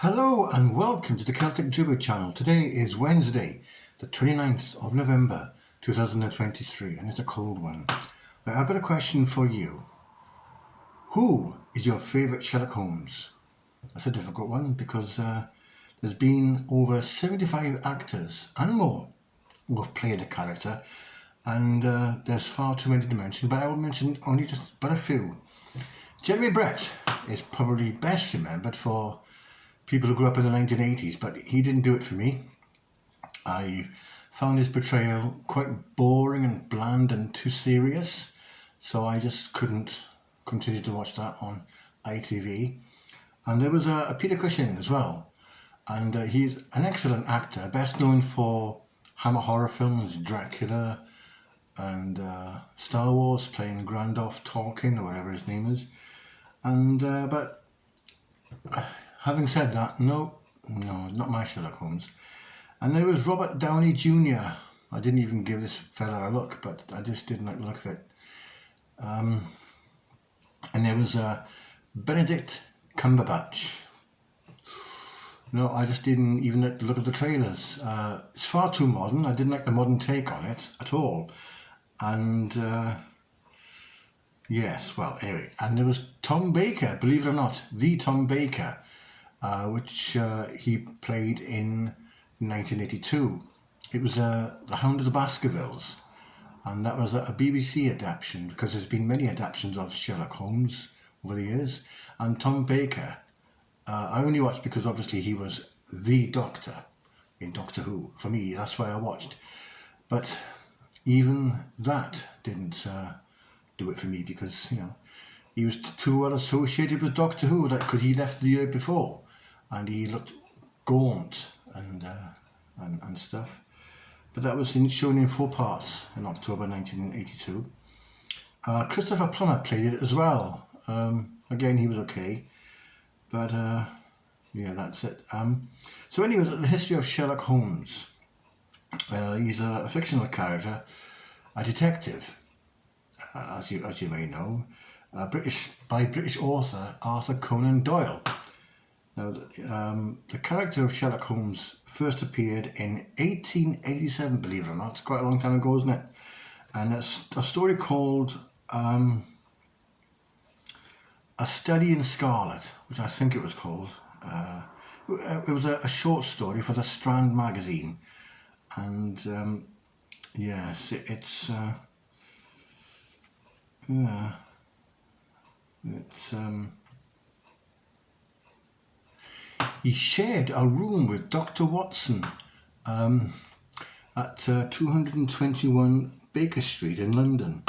Hello and welcome to the Celtic Gibber channel. Today is Wednesday, the 29th of November 2023, and it's a cold one. Right, I've got a question for you. Who is your favourite Sherlock Holmes? That's a difficult one because there's been over 75 actors and more who have played the character, and there's far too many to mention, but I will mention only just but a few. Jeremy Brett is probably best remembered for people who grew up in the 1980s, but he didn't do it for me. I found his portrayal quite boring and bland and too serious, so I just couldn't continue to watch that on ITV. And there was a Peter Cushing as well, and he's an excellent actor, best known for Hammer horror films, Dracula, and Star Wars, playing Grand Moff Tarkin or whatever his name is. And but having said that, no, not my Sherlock Holmes. And there was Robert Downey Jr. I didn't even give this fella a look, but I just didn't like the look of it. And there was Benedict Cumberbatch. No, I just didn't even like the look of the trailers. It's far too modern. I didn't like the modern take on it at all. And yes, well, anyway. And there was Tom Baker, believe it or not, the Tom Baker, which he played in 1982. It was The Hound of the Baskervilles, and that was a BBC adaptation, because there's been many adaptations of Sherlock Holmes over the years. And Tom Baker, I only watched because obviously he was the Doctor in Doctor Who. For me, that's why I watched. But even that didn't do it for me, because, you know, he was too well associated with Doctor Who, because he left the year before and he looked gaunt and stuff. But that was shown in 4 parts in October 1982. Christopher Plummer played it as well. Again, he was okay, but yeah, that's it. So anyway, the history of Sherlock Holmes. He's a fictional character, a detective, as you may know, British author Arthur Conan Doyle. Now, the character of Sherlock Holmes first appeared in 1887, believe it or not. It's quite a long time ago, isn't it? And it's a story called A Study in Scarlet, which I think it was called. It was a short story for the Strand magazine. And yes, he shared a room with Dr. Watson at 221 Baker Street in London,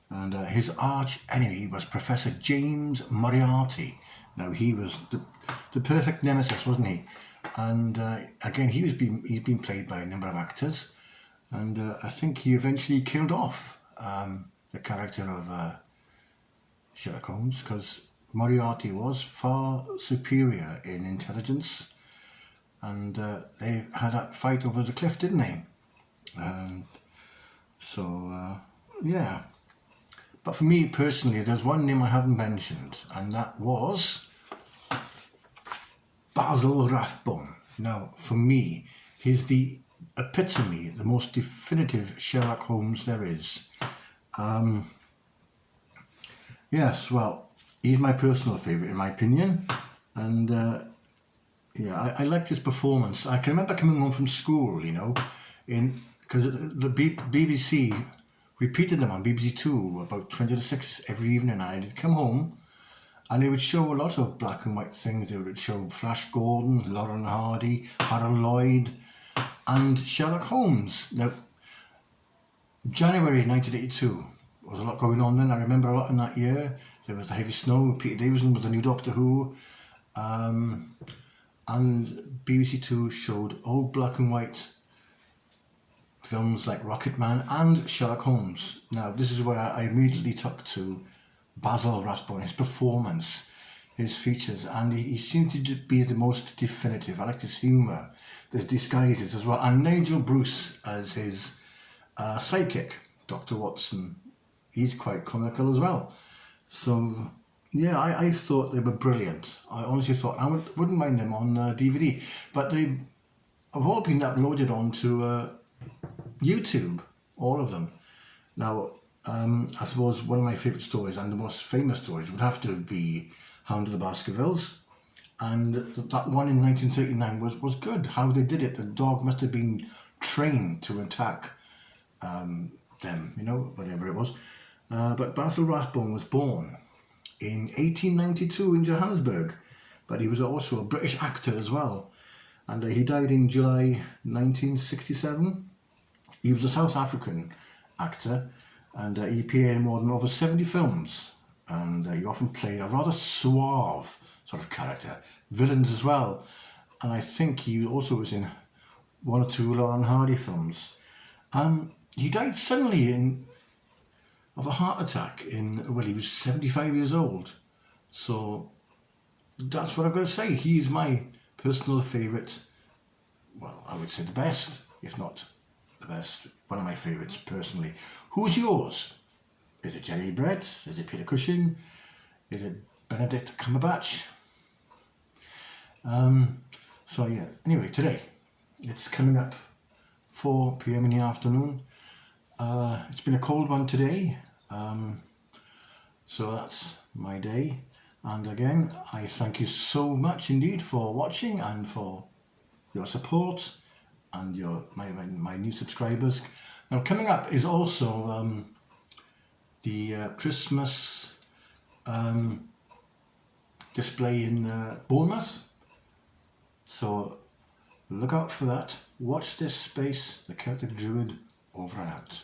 and his arch enemy was Professor James Moriarty. Now, he was the perfect nemesis, wasn't he? And again, he's been played by a number of actors, and I think he eventually killed off the character of Sherlock Holmes, because Moriarty was far superior in intelligence, and they had that fight over the cliff, didn't they? Yeah. But for me personally, there's one name I haven't mentioned, and that was Basil Rathbone. Now, for me, he's the epitome, the most definitive Sherlock Holmes there is. Yes, well, he's my personal favourite, in my opinion, and yeah, I liked his performance. I can remember coming home from school, you know, because the BBC repeated them on BBC Two about 20 to 6 every evening. I'd come home and they would show a lot of black and white things. They would show Flash Gordon, Laurel Hardy, Harold Lloyd, and Sherlock Holmes. Now, January 1982, there was a lot going on then. I remember a lot in that year. There was the heavy snow, Peter Davison was the new Doctor Who, and BBC Two showed old black and white films like Rocket Man and Sherlock Holmes. Now, this is where I immediately took to Basil Rathbone, his performance, his features, and he seemed to be the most definitive. I liked his humour, the disguises as well, and Nigel Bruce as his sidekick, Dr. Watson. He's quite comical as well. So Yeah, I thought they were brilliant. I honestly thought wouldn't mind them on DVD, but they have all been uploaded onto YouTube, all of them. Now, I suppose one of my favourite stories and the most famous stories would have to be Hound of the Baskervilles. And that one in 1939 was good. How they did it, the dog must have been trained to attack them, whatever it was. But Basil Rathbone was born in 1892 in Johannesburg, but he was also a British actor as well. And he died in July 1967. He was a South African actor, and he appeared in more than over 70 films. And he often played a rather suave sort of character, villains as well. And I think he also was in one or two Laurel and Hardy films. He died suddenly of a heart attack he was 75 years old. So that's what I've got to say. He's my personal favourite. Well, I would say the best, if not the best. One of my favourites, personally. Who's yours? Is it Jerry Brett? Is it Peter Cushing? Is it Benedict Cumberbatch? So yeah, anyway, today, it's coming up 4 p.m. in the afternoon. It's been a cold one today, so that's my day. And again, I thank you so much indeed for watching and for your support and my new subscribers. Now, coming up is also the Christmas display in Bournemouth. So look out for that. Watch this space. The Celtic Druid, over and out.